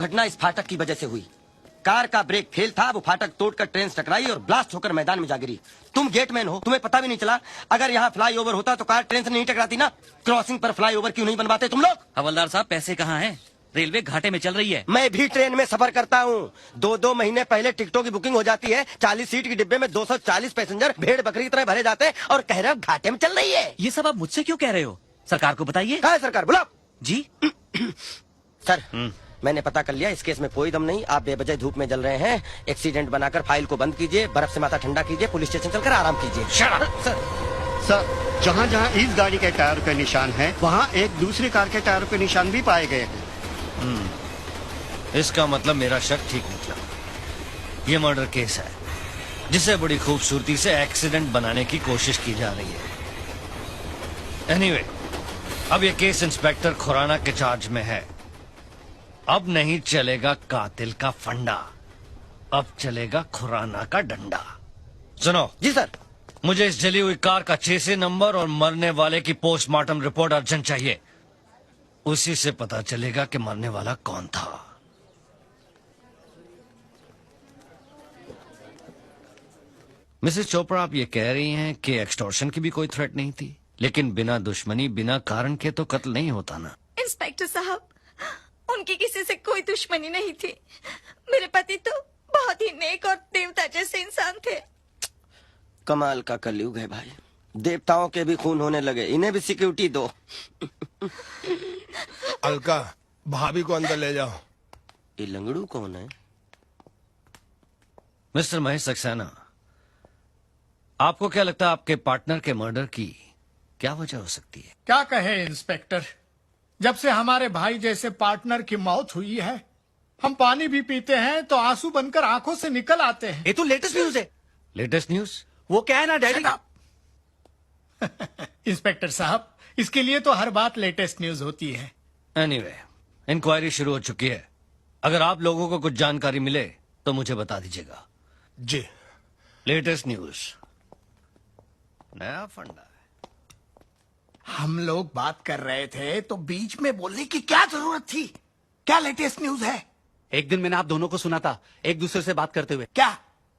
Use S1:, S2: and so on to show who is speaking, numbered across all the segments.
S1: घटना इस फाटक की वजह से हुई। कार का ब्रेक फेल था, वो फाटक तोड़कर ट्रेन से टकराई और ब्लास्ट होकर मैदान में जा गिरी। तुम गेटमैन हो, तुम्हें पता भी नहीं चला। अगर यहाँ फ्लाईओवर होता तो कार ट्रेन से नहीं टकराती ना। क्रॉसिंग पर फ्लाईओवर क्यों नहीं बनवाते तुम लोग?
S2: हवलदार साहब, पैसे कहाँ हैं? रेलवे घाटे में चल रही है।
S1: मैं भी ट्रेन में सफर करता हूँ। 2-2 महीने पहले टिकटों की बुकिंग हो जाती है। 40 सीट की डिब्बे में 240 पैसेंजर भेड़ बकरी की तरह भरे जाते हैं और कह रहे हो घाटे में चल रही है।
S2: ये सब आप मुझसे क्यों कह रहे हो? सरकार को बताइए।
S1: कहाँ है सरकार? बुलाओ
S2: जी।
S1: सर, मैंने पता कर लिया, इस केस में कोई दम नहीं। आप बेवजह धूप में जल रहे हैं। एक्सीडेंट बनाकर फाइल को बंद कीजिए, बर्फ से माथा ठंडा कीजिए, पुलिस स्टेशन चलकर आराम कीजिए।
S3: सर, जहाँ जहाँ इस गाड़ी के टायर पे निशान है, वहाँ एक दूसरी कार के टायर पे निशान भी पाए गए हैं।
S4: इसका मतलब मेरा शक ठीक निकला। ये मर्डर केस है जिसे बड़ी खूबसूरती से एक्सीडेंट बनाने की कोशिश की जा रही है। एनीवे, अब ये केस इंस्पेक्टर खुराना के चार्ज में है। अब नहीं चलेगा कातिल का फंडा, अब चलेगा खुराना का डंडा। सुनो
S1: जी सर।
S4: मुझे इस जली हुई कार का चेसी नंबर और मरने वाले की पोस्टमार्टम रिपोर्ट अर्जेंट चाहिए। उसी से पता चलेगा कि मरने वाला कौन था। मिसेस चोपड़ा, आप ये कह रही हैं कि एक्सटॉर्शन की भी कोई थ्रेट नहीं थी, लेकिन बिना दुश्मनी बिना कारण के तो कत्ल नहीं होता ना।
S5: इंस्पेक्टर साहब, उनकी किसी से कोई दुश्मनी नहीं थी। मेरे पति तो बहुत ही नेक और देवता जैसे इंसान थे।
S1: कमाल का कलयुग है भाई, देवताओं के भी खून होने लगे, इन्हें भी सिक्योरिटी दो।
S6: अलका, भाभी को अंदर ले जाओ।
S1: ये लंगड़ू कौन है?
S4: मिस्टर महेश सक्सेना, आपको क्या लगता है आपके पार्टनर के मर्डर की क्या वजह हो सकती है?
S7: क्या कहे इंस्पेक्टर, जब से हमारे भाई जैसे पार्टनर की मौत हुई है, हम पानी भी पीते हैं तो आंसू बनकर आंखों से निकल आते हैं।
S2: ये तो लेटेस्ट न्यूज है।
S4: Latest news?
S2: वो क्या है ना डैडी।
S7: इंस्पेक्टर साहब, इसके लिए तो हर बात लेटेस्ट न्यूज होती है।
S4: एनीवे, इंक्वायरी शुरू हो चुकी है। अगर आप लोगों को कुछ जानकारी मिले तो मुझे बता दीजिएगा।
S6: जी।
S4: लेटेस्ट न्यूज, नया फंडा है।
S7: हम लोग बात कर रहे थे तो बीच में बोलने की क्या जरूरत थी? क्या लेटेस्ट न्यूज है?
S2: एक दिन मैंने आप दोनों को सुना था एक दूसरे से बात करते हुए
S7: क्या?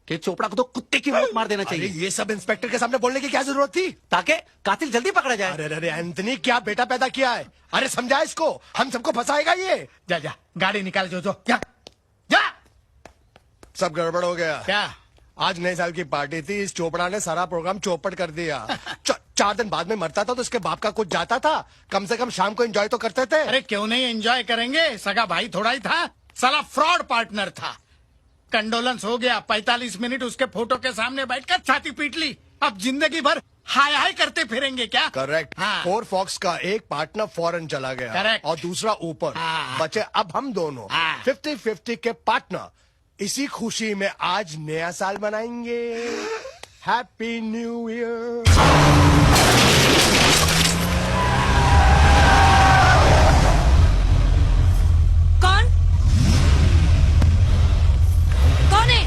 S2: कि चोपड़ा को तो कुत्ते की मौत मार देना
S6: अरे
S2: चाहिए,
S6: ये सब इंस्पेक्टर के सामने बोलने की क्या जरूरत थी?
S2: ताकि कातिल जल्दी पकड़ा जाए।
S6: अरे अरे एंथनी, क्या बेटा पैदा किया है? अरे समझा इसको, हम सबको फंसाएगा ये।
S7: जा जा, गाड़ी निकाल जो जा जा।
S6: सब गड़बड़ हो गया।
S7: क्या?
S6: आज नए साल की पार्टी थी, इस चोपड़ा ने सारा प्रोग्राम चौपट कर दिया। 4 दिन बाद में मरता था तो उसके बाप का कुछ जाता था। कम से कम शाम को एंजॉय तो करते थे।
S7: अरे क्यों नहीं एंजॉय करेंगे, सगा भाई थोड़ा ही था, साला फ्रॉड पार्टनर था। कंडोलेंस हो गया, 45 मिनट उसके फोटो के सामने बैठकर छाती पीट ली। अब जिंदगी भर हाय हाय करते फिरेंगे क्या?
S6: करेक्ट।
S7: हाँ।
S6: 4 फॉक्स का एक पार्टनर फॉरेन चला गया।
S7: Correct।
S6: और दूसरा ऊपर।
S7: हाँ।
S6: बचे अब हम दोनों।
S7: हाँ।
S6: 50-50 के पार्टनर। इसी खुशी में आज नया साल मनाएंगे। Happy new year.
S5: कौन? कौन है?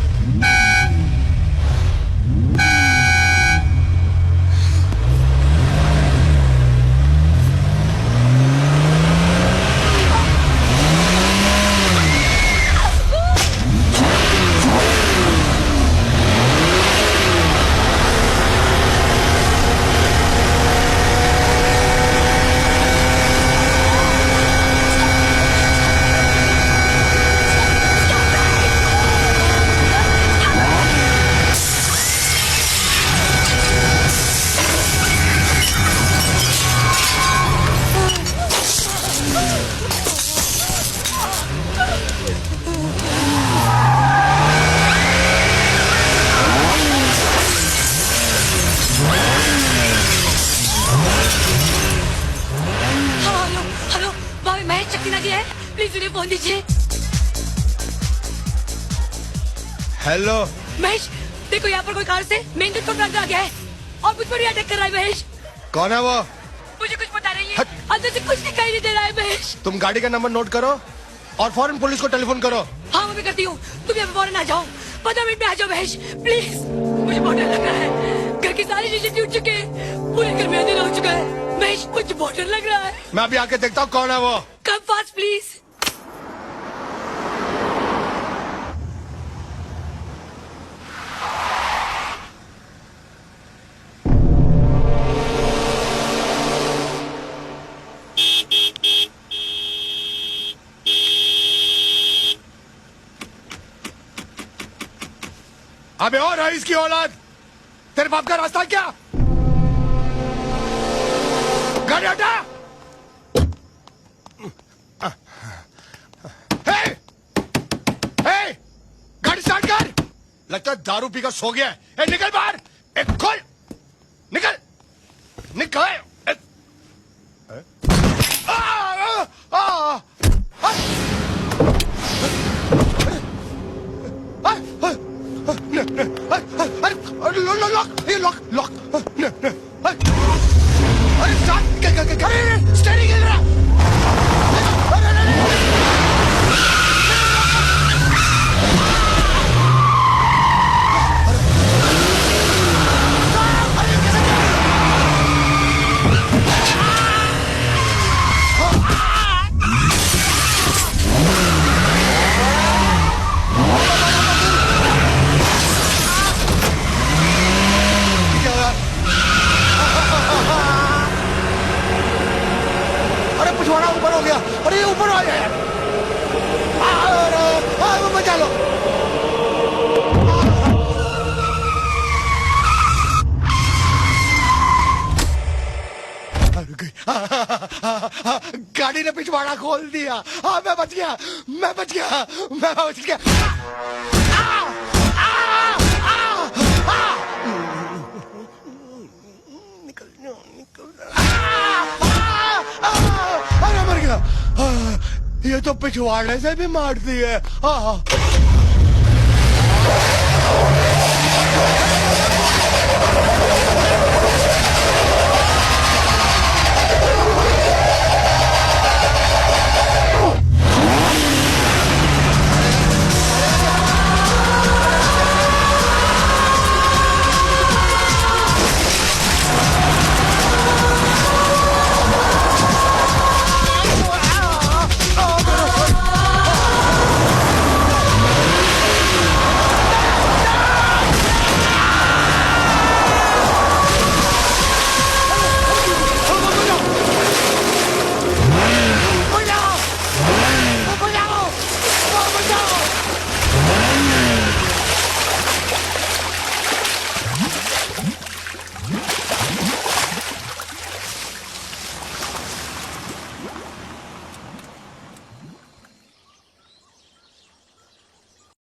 S5: हेलो, भाभी महेश शक्ति नदी है, प्लीज उन्हें फोन दीजिए।
S6: हेलो
S5: महेश, देखो यहाँ पर कोई कार से मेन गेट पर टकरा गया है और मुझ पर भी अटैक कर रहा है। महेश,
S6: कौन है वो?
S5: मुझे कुछ पता नहीं है, अंदर से कुछ दिखाई नहीं दे रहा है। महेश,
S6: तुम गाड़ी का नंबर नोट करो और फौरन पुलिस को टेलीफोन करो।
S5: हाँ मैं भी करती हूँ, तुम यहाँ पे फौरन आ जाओ। 15 मिनट में आ जाओ महेश, प्लीज। मुझे बहुत डर लग रहा है, घर की सारी चीजें टूट चुके हैं, पूरे घर में अंधेरा हो चुका है। महेश, मुझे बहुत डर लग रहा है।
S6: मैं अभी आके देखता हूँ कौन है वो।
S5: Come fast please.
S6: अबे और रईस की औलाद, तेरे बाप का रास्ता क्या? गाड़ी हटा। हे! हे! गाड़ी स्टार्ट कर। लगता है दारू पीकर सो गया है। ए, निकल बाहर। एक खोल, निकल निकल। लॉक। अरे स्टार्ट, स्टेयरिंग हिल रहा। अरे पिछवाड़ा ऊपर हो गया। अरे ये ऊपर आ जाए। बचा लो। गाड़ी ने पिछवाड़ा खोल दिया। हाँ, मैं बच गया। अरे मर गया। ये तो पिछवाड़े से भी मारती है। हाँ।